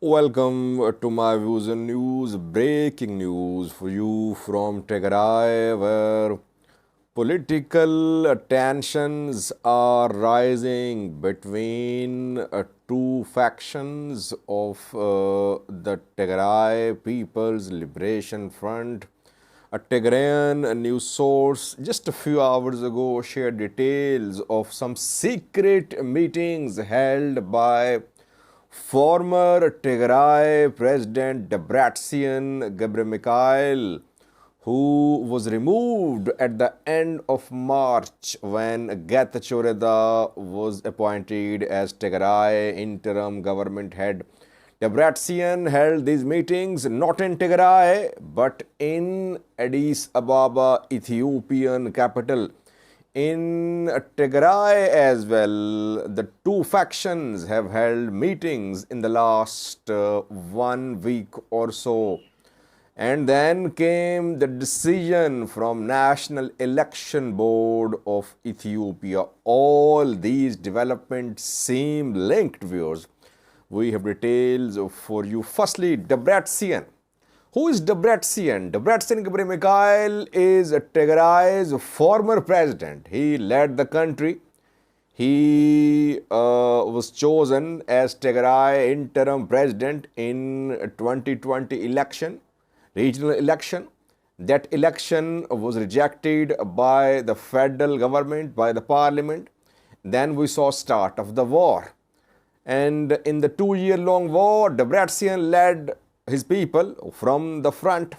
Welcome to my views and news. Breaking news for you from Tigray, where political tensions are rising between two factions of the Tigray People's Liberation Front. A Tigrayan news source just a few hours ago shared details of some secret meetings held by former Tigray President Debretsion Gebremichael, who was removed at the end of March when Getachew Reda was appointed as Tigray interim government head. Debretsion held these meetings not in Tigray but in Addis Ababa, Ethiopian capital. In Tigray as well, the two factions have held meetings in the last 1 week or so. And then came the decision from National Election Board of Ethiopia. All these developments seem linked, viewers. We have details for you. Firstly, Debretsion. Who is Debretsion? Debretsion Gebremichael is Tigray's former president. He led the country. He was chosen as Tigray interim president in 2020 election, regional election. That election was rejected by the federal government, by the parliament. Then we saw start of the war. And in the 2-year-long war, Debretsion led his people from the front.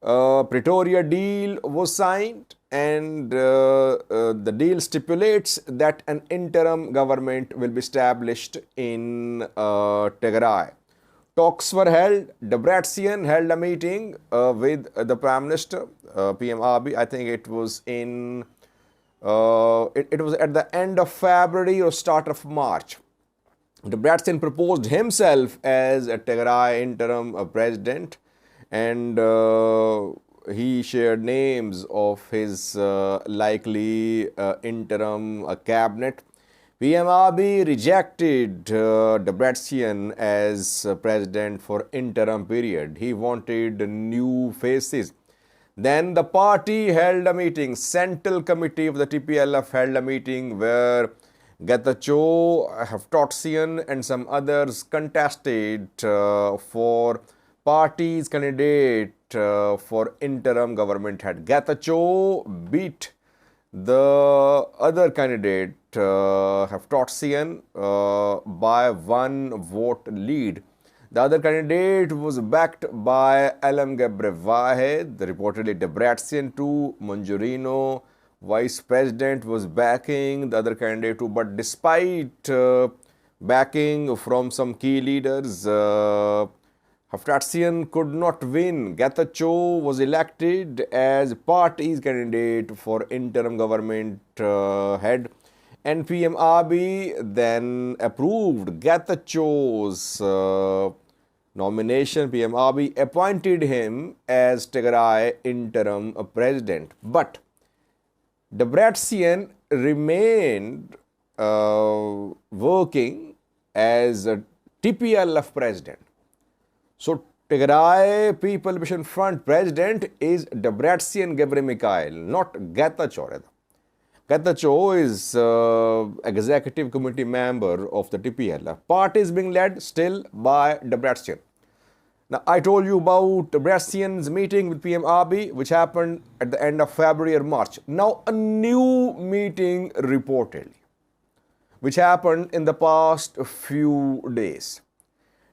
Pretoria deal was signed, and the deal stipulates that an interim government will be established in Tigray. Talks were held. Debretsion held a meeting with the Prime Minister, PM Abiy. I think it was in it was at the end of February or start of March. Debretsion proposed himself as a Tigray interim president, and he shared names of his likely interim cabinet. PM Abiy rejected Debretsion as president for interim period. He wanted new faces. Then the party held a meeting. Central Committee of the TPLF held a meeting where Getachew Reda and some others contested for party's candidate for interim government head. Getachew beat the other candidate, Reda, by 1 vote lead. The other candidate was backed by Gebremichael, reportedly Debretsion too, Manjurino, Vice President was backing the other candidate too, but despite backing from some key leaders, Reda could not win. Getachew was elected as party's candidate for interim government head, and PM Abiy then approved Getachew's nomination. PM Abiy appointed him as Tigray interim president, but Debretsion remained working as a TPLF president. So Tigray People Liberation Front president is Debretsion Gebremichael, not Getachew Reda. Getachew is executive committee member of the TPLF. Party is being led still by Debretsion. Now, I told you about Debretsion's meeting with PM Abiy, which happened at the end of February or March. Now, a new meeting reportedly, which happened in the past few days.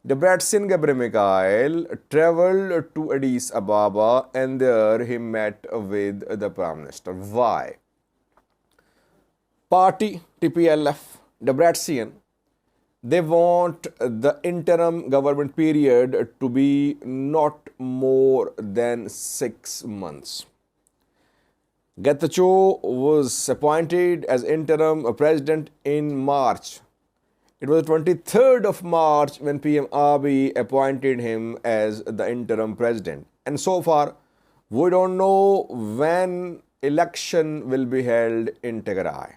Debretsion Gebremichael traveled to Addis Ababa, and there he met with the Prime Minister. Why? Party, TPLF, Debretsion, they want the interim government period to be not more than 6 months. Getachew was appointed as interim president in March. It was the 23rd of March when PM Abiy appointed him as the interim president. And so far, we don't know when election will be held in Tigray.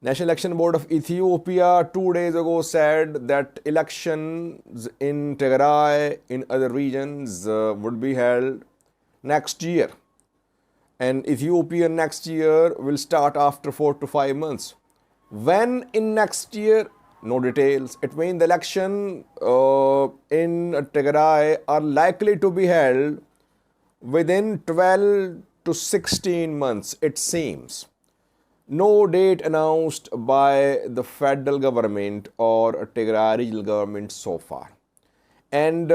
National Election Board of Ethiopia 2 days ago said that elections in Tigray, in other regions, would be held next year. And Ethiopia next year will start after 4 to 5 months. When in next year? No details. It means the election in Tigray are likely to be held within 12 to 16 months, it seems. No date announced by the federal government or Tigray regional government so far. And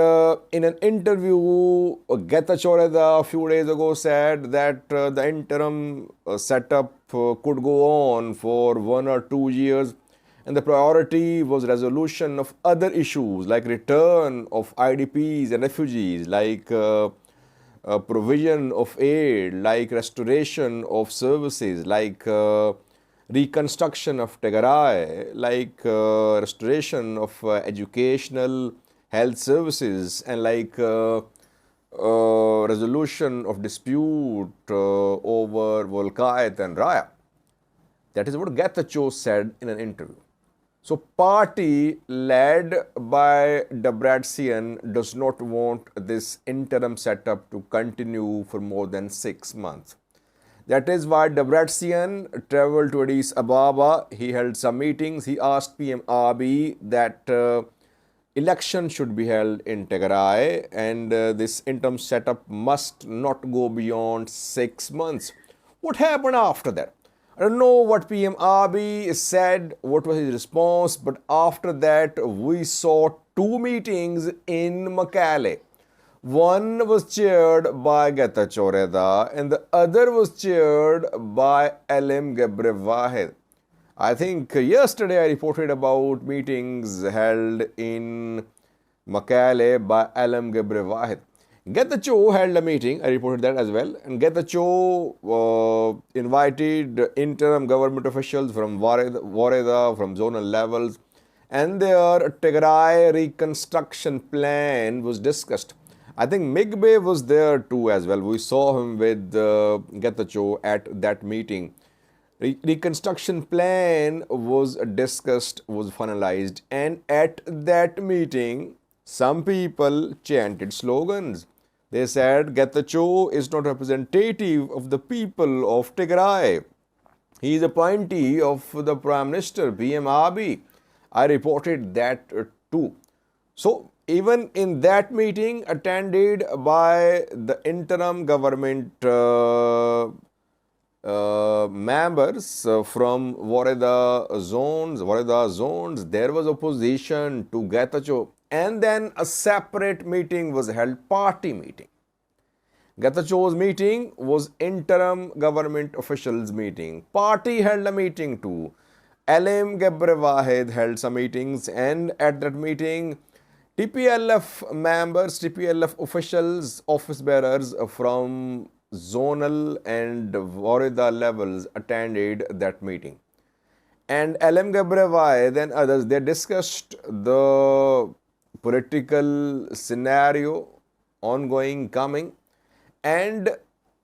in an interview, Getachew Reda a few days ago said that the interim setup could go on for 1 or 2 years, and the priority was resolution of other issues like return of IDPs and refugees, like provision of aid, like restoration of services, like reconstruction of Tigray, like restoration of educational health services, and like resolution of dispute over Volkait and Raya. That is what Getachew said in an interview. So party led by Debretsion does not want this interim setup to continue for more than 6 months. That is why Debretsion traveled to Addis Ababa. He held some meetings. He asked PM Abiy that election should be held in Tigray, and this interim setup must not go beyond 6 months. What happened after that? I don't know what PM Abiy said, what was his response, but after that we saw 2 meetings in Mekelle. One was chaired by Getachew Reda and the other was chaired by Gebremichael. I think yesterday I reported about meetings held in Mekelle by Gebremichael. Getachew held a meeting, I reported that as well, and Getachew invited interim government officials from Wareda, from zonal levels, and their Tigray reconstruction plan was discussed. I think Migbe was there too as well. We saw him with Getachew at that meeting. Reconstruction plan was discussed, was finalized, and at that meeting, some people chanted slogans. They said Getachew is not representative of the people of Tigray. He is appointee of the Prime Minister, PM Abiy. I reported that too. So, even in that meeting attended by the interim government members from Wareda zones, there was opposition to Getachew. And then a separate meeting was held, party meeting. Getachew's meeting was interim government officials meeting. Party held a meeting too. Gebremichael held some meetings, and at that meeting, TPLF members, TPLF officials, office bearers from zonal and Wareda levels attended that meeting. And Gebremichael and others, they discussed the political scenario ongoing, coming, and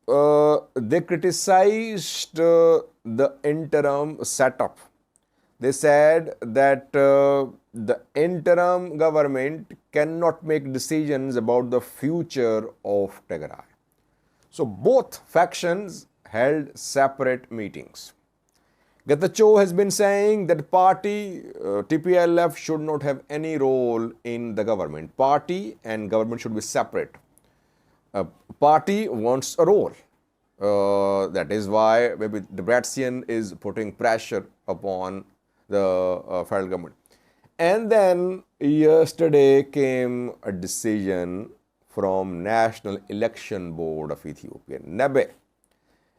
they criticized the interim setup. They said that the interim government cannot make decisions about the future of Tigray. So both factions held separate meetings. Getachew has been saying that party, TPLF, should not have any role in the government. Party and government should be separate. Party wants a role. That is why maybe Debretsion is putting pressure upon the federal government. And then yesterday came a decision from National Election Board of Ethiopia, NEBE.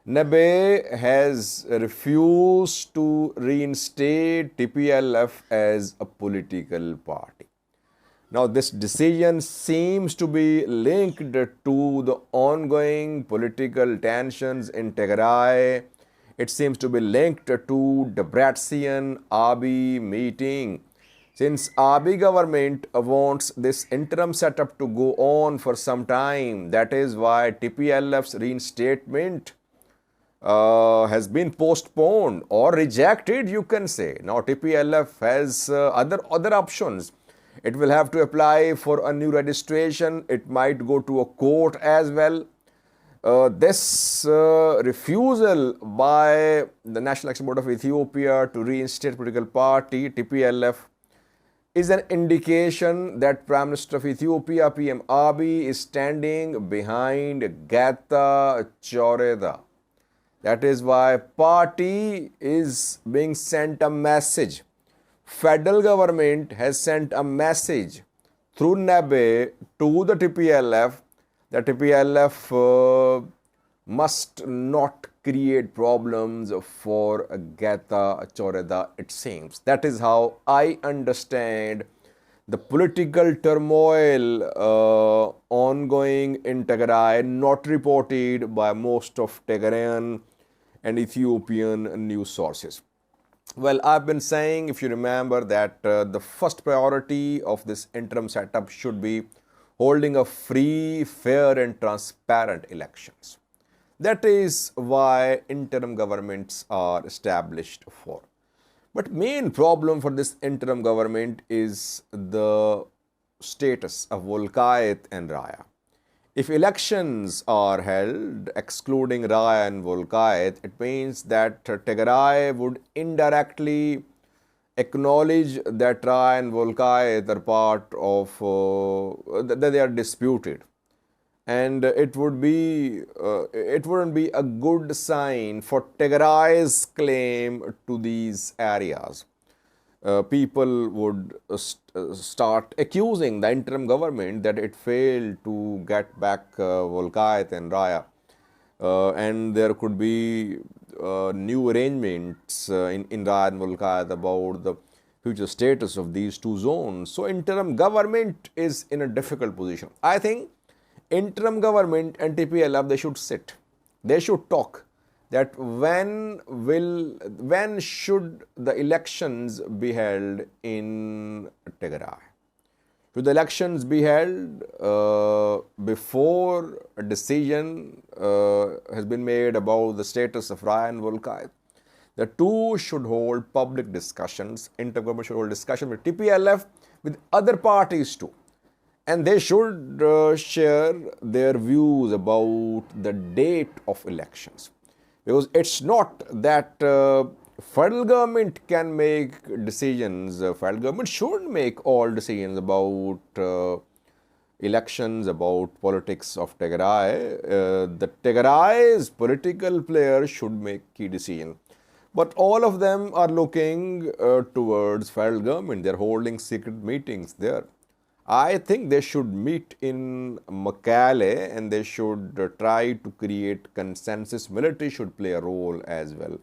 NEBE has refused to reinstate TPLF as a political party. Now, this decision seems to be linked to the ongoing political tensions in Tigray. It seems to be linked to Debretsion-Abiy meeting. Since Abiy government wants this interim setup to go on for some time, that is why TPLF's reinstatement has been postponed or rejected, you can say. Now TPLF has other options. It will have to apply for a new registration. It might go to a court as well. This refusal by the National Election Board of Ethiopia to reinstate political party TPLF is an indication that Prime Minister of Ethiopia, PM Abiy, is standing behind Getachew Reda. That is why party is being sent a message. Federal government has sent a message through NABE to the TPLF that TPLF must not create problems for Getachew Reda, it seems. That is how I understand the political turmoil ongoing in Tigray, not reported by most of Tigrayan and Ethiopian news sources. Well, I've been saying, if you remember, that the first priority of this interim setup should be holding a free, fair and transparent elections. That is why interim governments are established for. But main problem for this interim government is the status of Volkayet and Raya. If elections are held excluding Raya and Volkayet, it means that Tigray would indirectly acknowledge that Raya and Volkayet are part of, that they are disputed. And it wouldn't be a good sign for Tigray's claim to these areas. People would start accusing the interim government that it failed to get back Volkayet and Raya. And there could be new arrangements in Raya and Volkayet about the future status of these two zones. So interim government is in a difficult position. I think interim government and TPLF, they should sit. They should talk that when should the elections be held in Tigray. Should the elections be held before a decision has been made about the status of Raya and Volkayet? The two should hold public discussions. Interim government should hold discussion with TPLF, with other parties too. And they should share their views about the date of elections. Because it's not that federal government can make decisions. Federal government should make all decisions about elections, about politics of Tigray. The Tigray's political players should make key decisions. But all of them are looking towards federal government. They're holding secret meetings there. I think they should meet in Mekelle and they should try to create consensus. Military should play a role as well.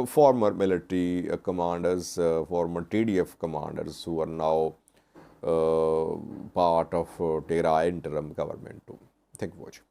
Former military commanders, former TDF commanders who are now part of Tigray interim government too. Thank you for watching.